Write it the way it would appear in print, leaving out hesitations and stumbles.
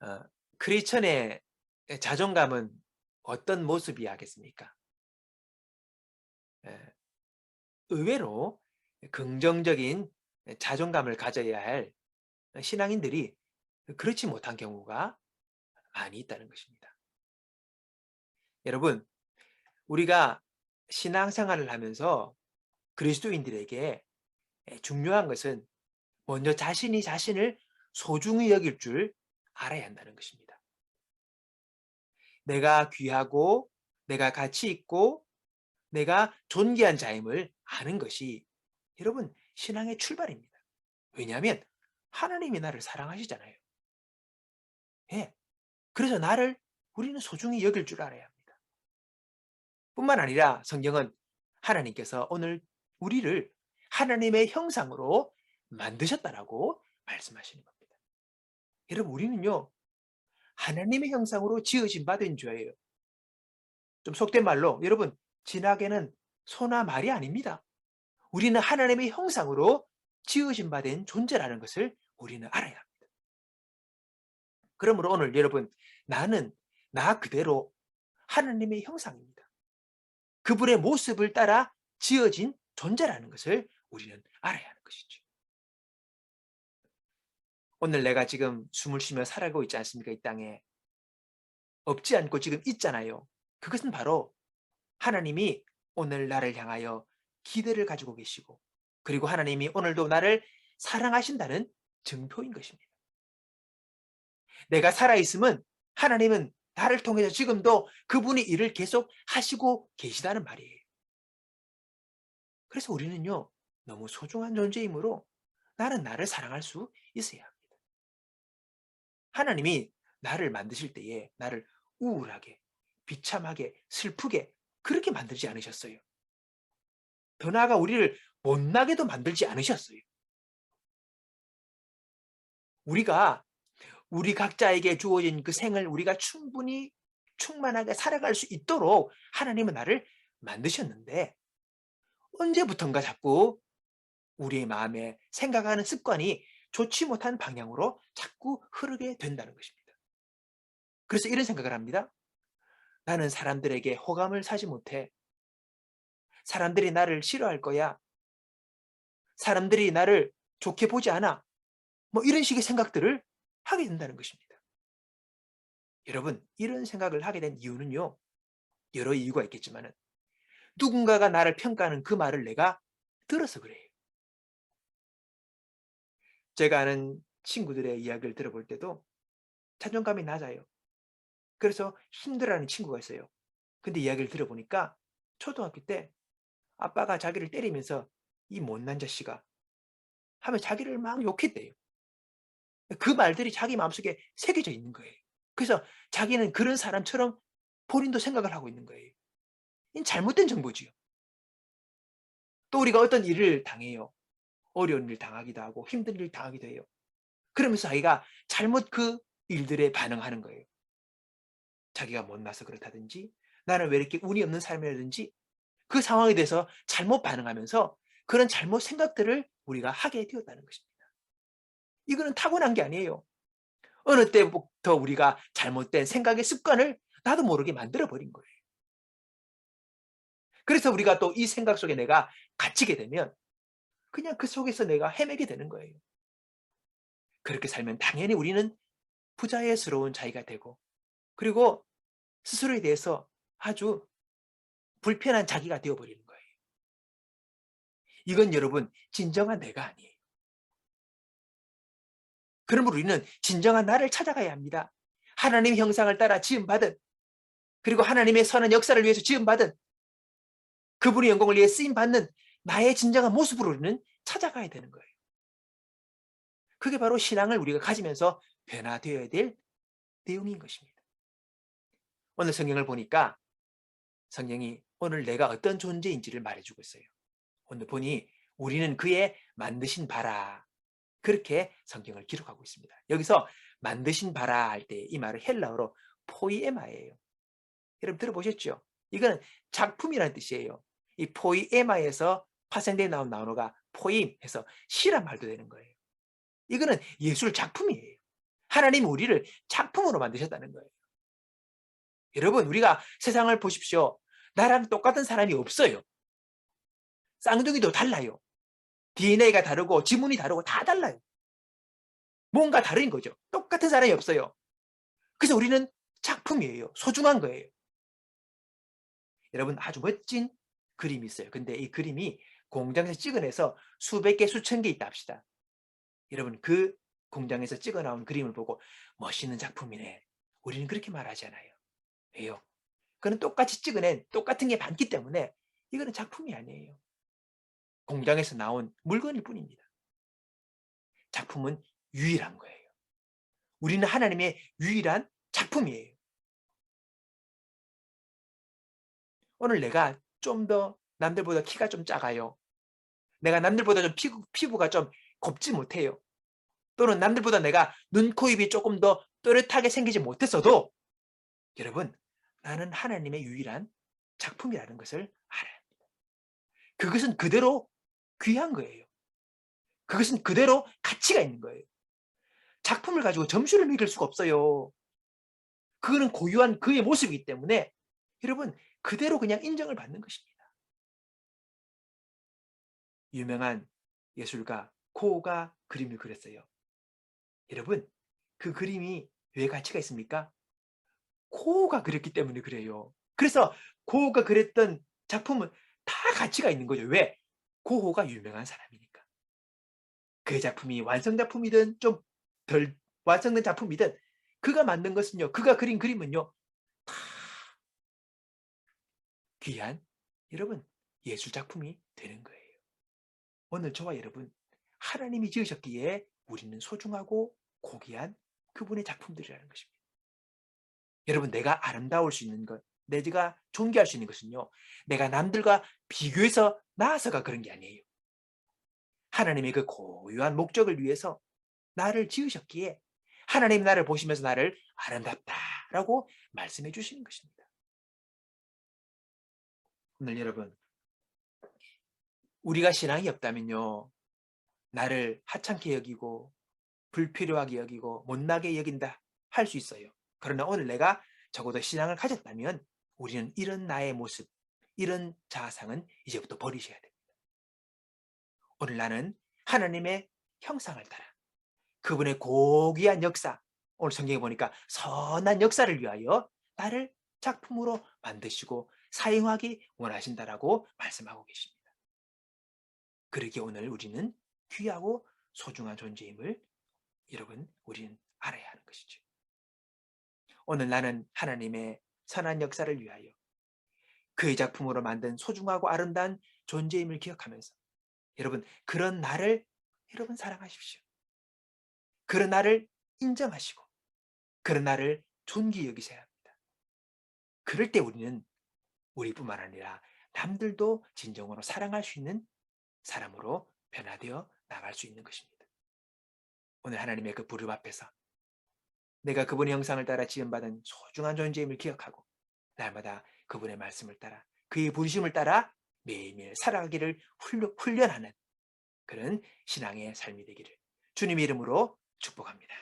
어, 크리스천의 자존감은 어떤 모습이야겠습니까? 예, 의외로 긍정적인 자존감을 가져야 할 신앙인들이 그렇지 못한 경우가 많이 있다는 것입니다. 여러분, 우리가 신앙생활을 하면서 그리스도인들에게 중요한 것은 먼저 자신이 자신을 소중히 여길 줄 알아야 한다는 것입니다. 내가 귀하고 내가 가치 있고 내가 존귀한 자임을 아는 것이 여러분 신앙의 출발입니다. 왜냐하면 하나님이 나를 사랑하시잖아요. 예. 그래서 나를 우리는 소중히 여길 줄 알아야 합니다. 뿐만 아니라 성경은 하나님께서 오늘 우리를 하나님의 형상으로 만드셨다라고 말씀하시는 겁니다. 여러분 우리는요. 하나님의 형상으로 지으신 받은 죄예요. 좀 속된 말로 여러분 진하게는 소나 말이 아닙니다. 우리는 하나님의 형상으로 지으신 바 된 존재라는 것을 우리는 알아야 합니다. 그러므로 오늘 여러분 나는 나 그대로 하나님의 형상입니다. 그분의 모습을 따라 지어진 존재라는 것을 우리는 알아야 하는 것이죠. 오늘 내가 지금 숨을 쉬며 살아가고 있지 않습니까? 이 땅에. 없지 않고 지금 있잖아요. 그것은 바로 하나님이 오늘 나를 향하여 기대를 가지고 계시고 그리고 하나님이 오늘도 나를 사랑하신다는 증표인 것입니다. 내가 살아있으면 하나님은 나를 통해서 지금도 그분이 일을 계속 하시고 계시다는 말이에요. 그래서 우리는요, 너무 소중한 존재이므로 나는 나를 사랑할 수 있어야 합니다. 하나님이 나를 만드실 때에 나를 우울하게, 비참하게, 슬프게 그렇게 만들지 않으셨어요. 더 나아가 우리를 못나게도 만들지 않으셨어요. 우리가 우리 각자에게 주어진 그 생을 우리가 충분히 충만하게 살아갈 수 있도록 하나님은 나를 만드셨는데 언제부턴가 자꾸 우리의 마음에 생각하는 습관이 좋지 못한 방향으로 자꾸 흐르게 된다는 것입니다. 그래서 이런 생각을 합니다. 나는 사람들에게 호감을 사지 못해. 사람들이 나를 싫어할 거야. 사람들이 나를 좋게 보지 않아. 뭐 이런 식의 생각들을 하게 된다는 것입니다. 여러분, 이런 생각을 하게 된 이유는요. 여러 이유가 있겠지만 누군가가 나를 평가하는 그 말을 내가 들어서 그래요. 제가 아는 친구들의 이야기를 들어볼 때도 자존감이 낮아요. 그래서 힘들어하는 친구가 있어요. 근데 이야기를 들어보니까 초등학교 때 아빠가 자기를 때리면서 "이 못난 자식아" 하며 자기를 막 욕했대요. 그 말들이 자기 마음속에 새겨져 있는 거예요. 그래서 자기는 그런 사람처럼 본인도 생각을 하고 있는 거예요. 이건 잘못된 정보지요. 또 우리가 어떤 일을 당해요. 어려운 일 당하기도 하고 힘든 일 당하기도 해요. 그러면서 자기가 잘못 그 일들에 반응하는 거예요. 자기가 못나서 그렇다든지 나는 왜 이렇게 운이 없는 사람이라든지 그 상황에 대해서 잘못 반응하면서 그런 잘못 생각들을 우리가 하게 되었다는 것입니다. 이거는 타고난 게 아니에요. 어느 때부터 우리가 잘못된 생각의 습관을 나도 모르게 만들어 버린 거예요. 그래서 우리가 또 이 생각 속에 내가 갇히게 되면 그냥 그 속에서 내가 헤매게 되는 거예요. 그렇게 살면 당연히 우리는 부자연스러운 자기가 되고 그리고 스스로에 대해서 아주 불편한 자기가 되어 버리는 거예요. 이건 여러분 진정한 내가 아니에요. 그러므로 우리는 진정한 나를 찾아가야 합니다. 하나님의 형상을 따라 지음받은 그리고 하나님의 선한 역사를 위해서 지음받은 그분의 영광을 위해 쓰임받는 나의 진정한 모습으로 우리는 찾아가야 되는 거예요. 그게 바로 신앙을 우리가 가지면서 변화되어야 될 내용인 것입니다. 오늘 성경을 보니까 성경이 오늘 내가 어떤 존재인지를 말해주고 있어요. 오늘 보니 우리는 그의 만드신 바라 그렇게 성경을 기록하고 있습니다. 여기서 만드신 바라 할 때 이 말은 헬라어로 포이에마예요. 여러분 들어보셨죠? 이거는 작품이라는 뜻이에요. 이 포이에마에서 파생되어 나온 단어가 포임해서 시란 말도 되는 거예요. 이거는 예술 작품이에요. 하나님이 우리를 작품으로 만드셨다는 거예요. 여러분, 우리가 세상을 보십시오. 나랑 똑같은 사람이 없어요. 쌍둥이도 달라요. DNA가 다르고 지문이 다르고 다 달라요. 뭔가 다른 거죠. 똑같은 사람이 없어요. 그래서 우리는 작품이에요. 소중한 거예요. 여러분, 아주 멋진 그림이 있어요. 근데 이 그림이 공장에서 찍어내서 수백 개, 수천 개 있다 합시다. 여러분, 그 공장에서 찍어 나온 그림을 보고 멋있는 작품이네. 우리는 그렇게 말하지 않아요. 왜요? 그는 똑같이 찍어낸 똑같은 게 많기 때문에 이거는 작품이 아니에요. 공장에서 나온 물건일 뿐입니다. 작품은 유일한 거예요. 우리는 하나님의 유일한 작품이에요. 오늘 내가 좀 더 남들보다 키가 좀 작아요. 내가 남들보다 좀 피부가 좀 곱지 못해요. 또는 남들보다 내가 눈, 코, 입이 조금 더 또렷하게 생기지 못했어도 여러분, 나는 하나님의 유일한 작품이라는 것을 알아야 합니다. 그것은 그대로 귀한 거예요. 그것은 그대로 가치가 있는 거예요. 작품을 가지고 점수를 매길 수가 없어요. 그거는 고유한 그의 모습이기 때문에 여러분, 그대로 그냥 인정을 받는 것입니다. 유명한 예술가 코가 그림을 그렸어요. 여러분, 그 그림이 왜 가치가 있습니까? 고흐가 그렸기 때문에 그래요. 그래서 고흐가 그렸던 작품은 다 가치가 있는 거죠. 왜? 고흐가 유명한 사람이니까. 그의 작품이 완성작품이든 좀 덜 완성된 작품이든 그가 만든 것은요, 그가 그린 그림은요, 다 귀한 여러분 예술작품이 되는 거예요. 오늘 저와 여러분, 하나님이 지으셨기에 우리는 소중하고 고귀한 그분의 작품들이라는 것입니다. 여러분, 내가 아름다울 수 있는 것, 내가 존귀할 수 있는 것은요, 내가 남들과 비교해서 나아서가 그런 게 아니에요. 하나님의 그 고유한 목적을 위해서 나를 지으셨기에 하나님이 나를 보시면서 나를 아름답다라고 말씀해 주시는 것입니다. 오늘 여러분, 우리가 신앙이 없다면요, 나를 하찮게 여기고 불필요하게 여기고 못나게 여긴다 할 수 있어요. 그러나 오늘 내가 적어도 신앙을 가졌다면 우리는 이런 나의 모습, 이런 자아상은 이제부터 버리셔야 됩니다. 오늘 나는 하나님의 형상을 따라 그분의 고귀한 역사, 오늘 성경에 보니까 선한 역사를 위하여 나를 작품으로 만드시고 사용하기 원하신다라고 말씀하고 계십니다. 그러기에 오늘 우리는 귀하고 소중한 존재임을 여러분, 우리는 알아야 하는 것이죠. 오늘 나는 하나님의 선한 역사를 위하여 그의 작품으로 만든 소중하고 아름다운 존재임을 기억하면서 여러분, 그런 나를 여러분 사랑하십시오. 그런 나를 인정하시고 그런 나를 존귀 여기셔야 합니다. 그럴 때 우리는 우리뿐만 아니라 남들도 진정으로 사랑할 수 있는 사람으로 변화되어 나갈 수 있는 것입니다. 오늘 하나님의 그 부름 앞에서 내가 그분의 형상을 따라 지음받은 소중한 존재임을 기억하고 날마다 그분의 말씀을 따라 그의 부르심을 따라 매일매일 살아가기를 훈련하는 그런 신앙의 삶이 되기를 주님의 이름으로 축복합니다.